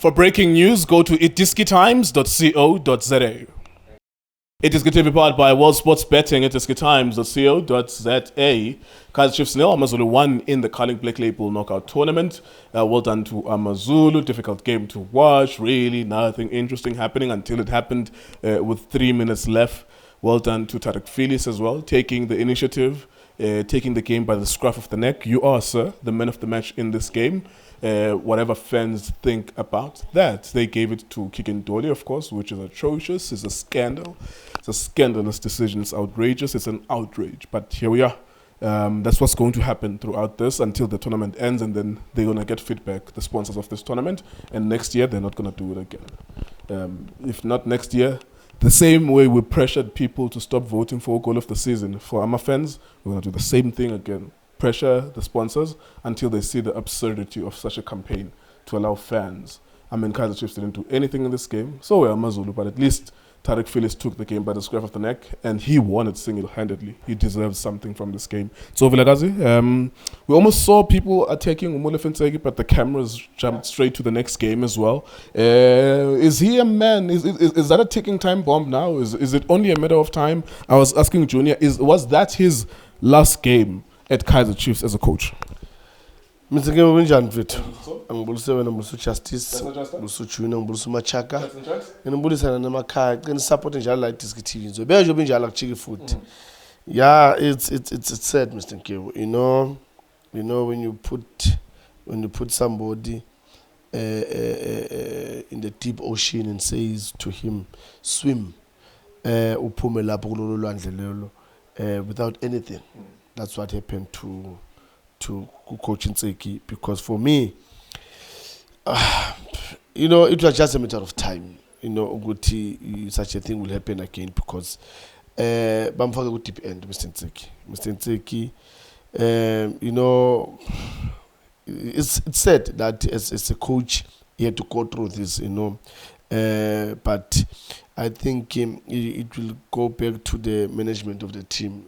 For breaking news, go to iDiskiTimes.co.za. iDiskiTV powered by World Sports Betting. iDiskiTimes.co.za. Kaizer Chiefs 0, Amazulu 1 in the Carling Black Label Knockout Tournament. Well done to Amazulu. Difficult game to watch. Really nothing interesting happening until it happened with 3 minutes left. Well done to Tariq Philis as well, taking the initiative, taking the game by the scruff of the neck. You are, sir, the man of the match in this game. Whatever fans think about that, they gave it to Kikindoli, of course, which is atrocious. It's a scandal. It's a scandalous decision. It's outrageous. It's an outrage. But here we are. That's what's going to happen throughout this until the tournament ends, and then they're going to get feedback, the sponsors of this tournament, and next year they're not going to do it again. If not next year, the same way we pressured people to stop voting for goal of the season for Ama fans, we're going to do the same thing again. Pressure the sponsors until they see the absurdity of such a campaign to allow fans. I mean, Kaizer Chiefs didn't do anything in this game, so we're Amazulu, but at least Tariq Philis took the game by the scruff of the neck, and he won it single-handedly. He deserves something from this game. Tso Vilakazi, we almost saw people attacking Ntseki, but the cameras jumped straight to the next game as well. Is he a man? Is that a ticking time bomb now? Is it only a matter of time? I was asking Junior, was that his last game at Kaizer Chiefs as a coach? Ntseki unjani mfethu? Angibulise wena mbuliso Justice, mbuliso Junior, mbuliso Machaka. Ngibulisa namakhaya, cela support njalo la iDiskiTV. Ngizobe nje njalo akuchiki futhi. Yeah, it's sad, Mr. Nkewu. You know when you put somebody in the deep ocean and says to him, swim, uphume lapho kulolu lwandle lelo without anything. That's what happened to Coach Ntseki, because for me, it was just a matter of time. Such a thing will happen again because bamfaka ku deep end, Mr. Ntseki. It's sad that as a coach he had to go through this, but I think it will go back to the management of the team.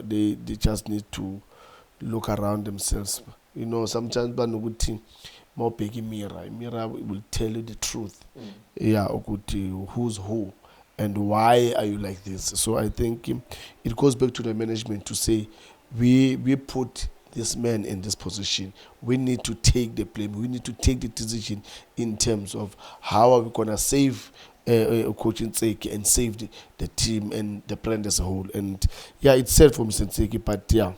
They just need to look around themselves. Sometimes banokuthi mawubheka mirror will tell you the truth. Yeah, ukuthi who's who and why are you like this. So I think it goes back to the management to say we put this man in this position. We need to take the blame. We need to take the decision in terms of how are we gonna save Coach Ntseki and save the team and the brand as a whole. And yeah, it's sad for Mr. Ntseki, but yeah,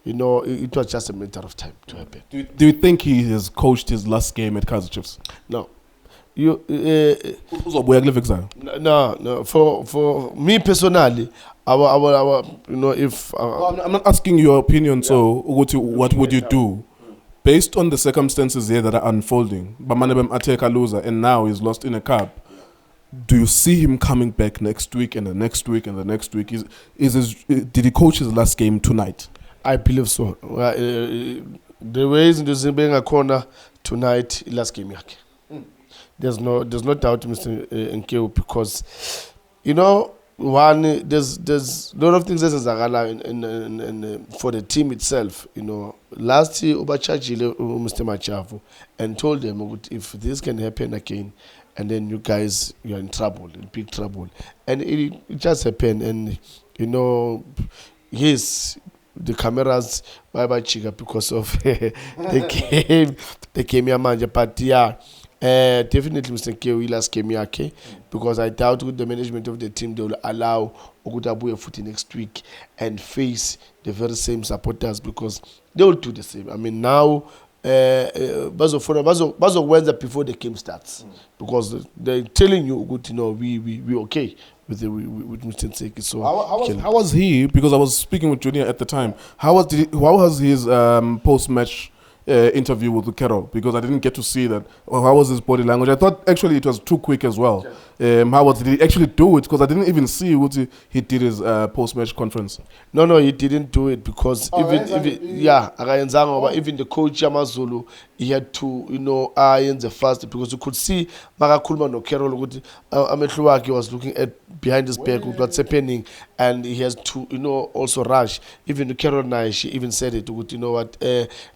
it was just a matter of time to happen. Do you think he has coached his last game at Kaizer Chiefs? No. No. For me personally, if I'm not asking your opinion. Yeah. So, what would you do based on the circumstances here that are unfolding? Bamanebem Ateka loser, and now he's lost in a cup. Do you see him coming back next week and the next week and the next week? Did he coach his last game tonight? I believe so. The ways in the Zimbabwe corner tonight, last game yakhe. There's no doubt, Mr. Nkewu, because there's a lot of things that for the team itself. Last year Ubachajile Mr. Machavu and told them if this can happen again, and then you guys, you're in trouble, in big trouble. And it just happened. And, yes, the cameras, bye-bye chica, because of the game here, manja. But yeah, definitely Mr. Nkewu last game here, because I doubt with the management of the team, they will allow Ogutabuye Futi next week and face the very same supporters, because they will do the same. I mean, now, bazo Wednesday before the game starts, because they're telling you, we okay with Mr. Ntseki. So how was he? Because I was speaking with Junior at the time. How was his post-match interview with Carol? Because I didn't get to see that. Or how was his body language? I thought actually it was too quick as well. How did he actually do it? Because I didn't even see what he did his post-match conference. No, he didn't do it because even the coach Amazulu, he had to, in the first, because you could see Makakulma no Carol Amehluwaki was looking at behind his back what's happening, and he has to, also rush. Even Carol Nai, she even said it, you know what,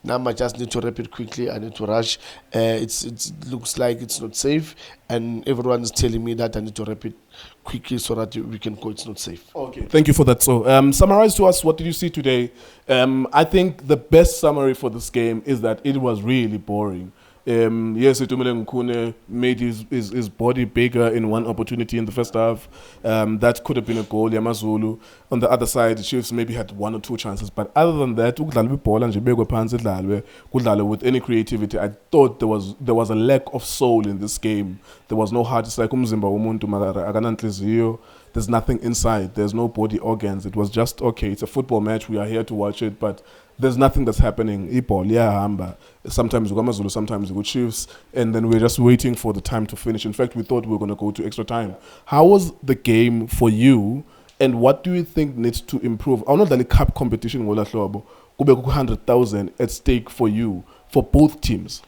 now I just need to wrap it quickly, I need to rush. It looks like it's not safe, and everyone is telling me that I need to wrap it quickly so that we can go, it's not safe. Okay, thank you for that. So, summarize to us, what did you see today? I think the best summary for this game is that it was really boring. Yes, Itumile Nkune made his body bigger in one opportunity in the first half. That could have been a goal, Amazulu. On the other side, the Chiefs maybe had one or two chances. But other than that, with any creativity, I thought there was a lack of soul in this game. There was no heart. It's like there's nothing inside. There's no body organs. It was just, okay, it's a football match. We are here to watch it, but there's nothing that's happening. Sometimes we go Amazulu, sometimes we go Chiefs, and then we're just waiting for the time to finish. In fact, we thought we were going to go to extra time. How was the game for you, and what do you think needs to improve? I know that the cup competition will 100,000 at stake for you, for both teams.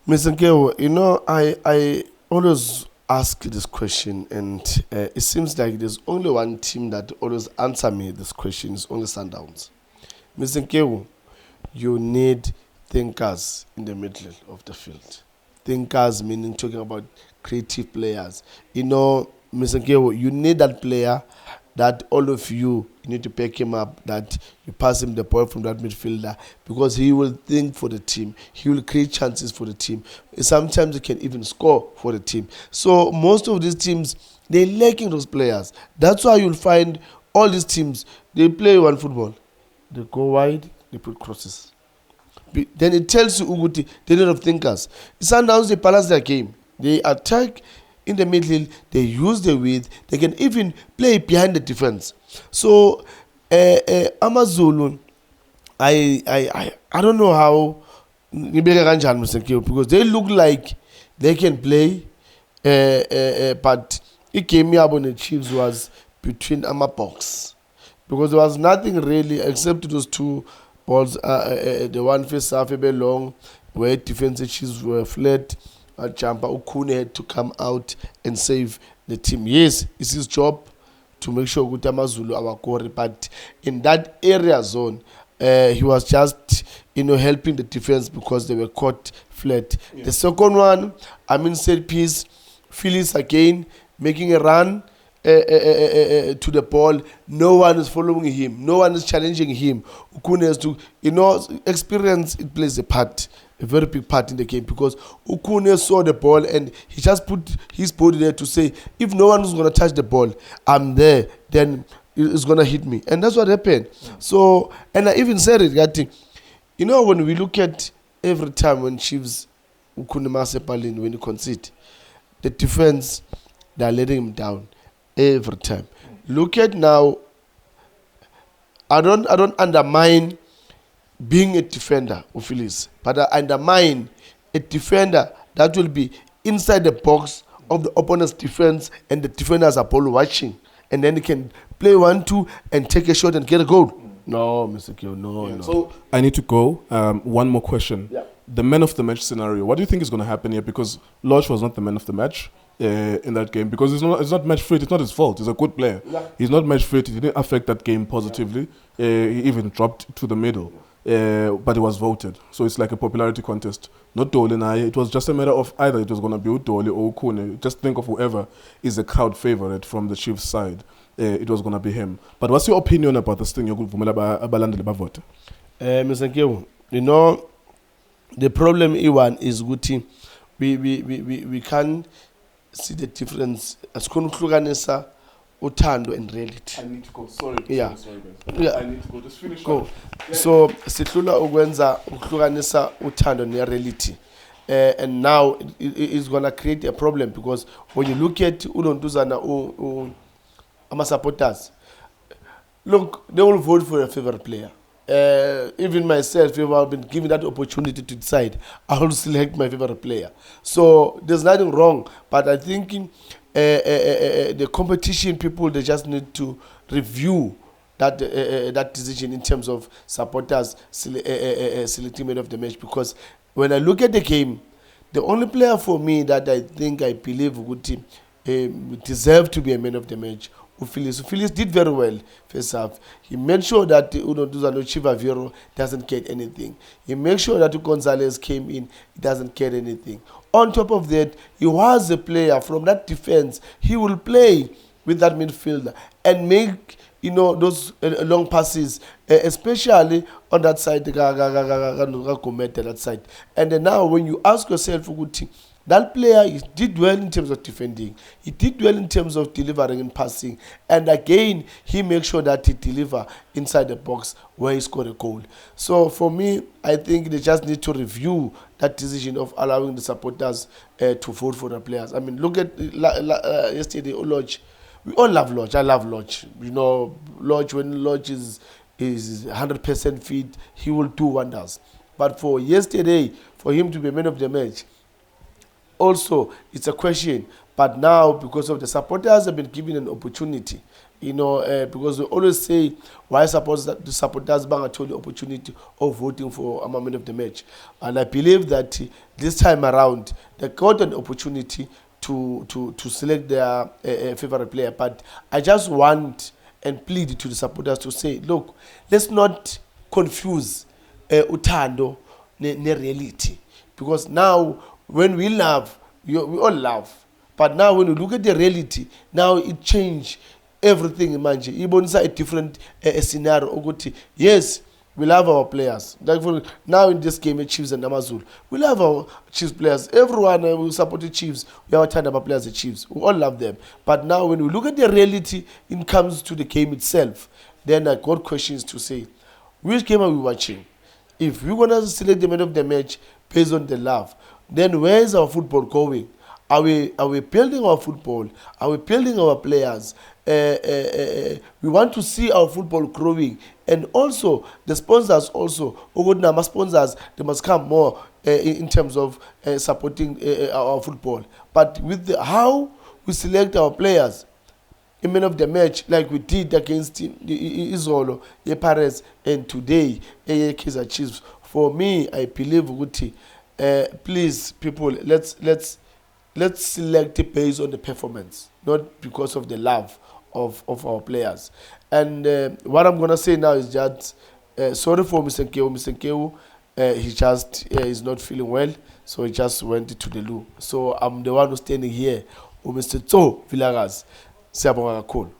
Mr. Nkewo, I always ask this question, and it seems like there's only one team that always answer me this question. It's only Sundowns. Mr. Nkewo, you need thinkers in the middle of the field. Thinkers meaning talking about creative players. Mr. Nkewo, you need that player that all of you need to pick him up, that you pass him the ball from that midfielder, because he will think for the team. He will create chances for the team. Sometimes he can even score for the team. So most of these teams, they're lacking those players. That's why you'll find all these teams, they play one football. They go wide, they put crosses. Then it tells you, Uguti, they need of thinkers. Sundowns, they balance their game. They attack in the middle, they use the width, they can even play behind the defense. So Amazulu, I don't know how, because they look like they can play, but it came here when the Chiefs was between box, because there was nothing really except those two balls, the one face half a bit long, where defensive Chiefs were flat. Jumper Ukune had to come out and save the team. Yes, it's his job to make sure Guta Amazulu our core, but in that area zone, he was just helping the defense because they were caught flat. Yeah. The second one, set piece, Phyllis again making a run to the ball. No one is following him. No one is challenging him. Ukune has to, experience. It plays a very big part in the game, because Ukune saw the ball and he just put his body there to say, if no one is going to touch the ball, I'm there, then it's going to hit me. And that's what happened. Yeah. So, and I even said it, Gati, when we look at every time when Chiefs, Ukune Masepalin, when you concede, the defense, they're letting him down every time. Look at now, I don't undermine being a defender of Phyllis, but I undermine a defender that will be inside the box of the opponent's defense, and the defenders are ball watching, and then he can play 1-2 and take a shot and get a goal. No, Mr. Kyo, no. So I need to go. One more question. Yeah. The man of the match scenario. What do you think is going to happen here? Because Lodge was not the man of the match in that game, because it's not match fit. It's not his fault. He's a good player. Yeah. He's not match fit. He didn't affect that game positively. He even dropped to the middle. But he was voted. So it's like a popularity contest. Not Dole and I. It was just a matter of either it was going to be Dole or Kune. Just think of whoever is a crowd favorite from the Chiefs side. It was going to be him. But what's your opinion about this thing? Mr. Nkewo, the problem is good. We can't see the difference. As Kunukuganesa, Utando and reality. I need to go. Sorry. Yeah. Sorry, guys. Yeah. I need to go. Just finish. Go. Yeah. So, Sitlula Ugwenza, Ukuganesa, Utando and reality. And now it's going to create a problem, because when you look at Udonduzana, our supporters, look, they will vote for a favorite player. Even myself, if I've been given that opportunity to decide, I will select my favorite player. So there's nothing wrong, but I think the competition people, they just need to review that decision in terms of supporters selecting man of the match, because when I look at the game, the only player for me that I believe would deserve to be a man of the match, Ufilis did very well first half. He made sure that Chiva Vero doesn't get anything. He made sure that Gonzalez came in, he doesn't get anything. On top of that, he was a player from that defense. He will play with that midfielder and make those long passes, especially on that side, that side. And then now when you ask yourself, that player did well in terms of defending. He did well in terms of delivering and passing. And again, he makes sure that he deliver inside the box where he scored a goal. So for me, I think they just need to review that decision of allowing the supporters to vote for the players. I mean, look at yesterday, Lodge. We all love Lodge. I love Lodge. Lodge, when Lodge is 100% fit, he will do wonders. But for yesterday, for him to be man of the match, also, it's a question, but now because of the supporters have been given an opportunity, because we always say why the supporters bang at the opportunity of voting for a man of the match, and I believe that this time around they got an opportunity to select their favorite player. But I just want and plead to the supporters to say, look, let's not confuse utando ne reality, because now, when we love, we all love. But now when you look at the reality, now it changed everything in Manje. Even a different scenario. Yes, we love our players. Like for now in this game, Chiefs and Amazulu, we love our Chiefs players. Everyone who supported Chiefs, we have turned our players the Chiefs. We all love them. But now when we look at the reality, it comes to the game itself. Then I got questions to say, which game are we watching? If we're going to select the man of the match based on the love, then where is our football going? Are we building our football? Are we building our players? We want to see our football growing. And also, the sponsors also, sponsors, they must come more in terms of supporting our football. But with how we select our players, a man of the match, like we did against Izolo, Paris, and today, Kaizer Chiefs, for me, I believe, please, people, let's select it based on the performance, not because of the love of our players. And what I'm gonna say now is that sorry for Mr. Nkeu. Mr. Nkeu, he just is not feeling well, so he just went to the loo. So I'm the one who's standing here with Mr. Tso Vilakazi. Siyabonga kakhulu.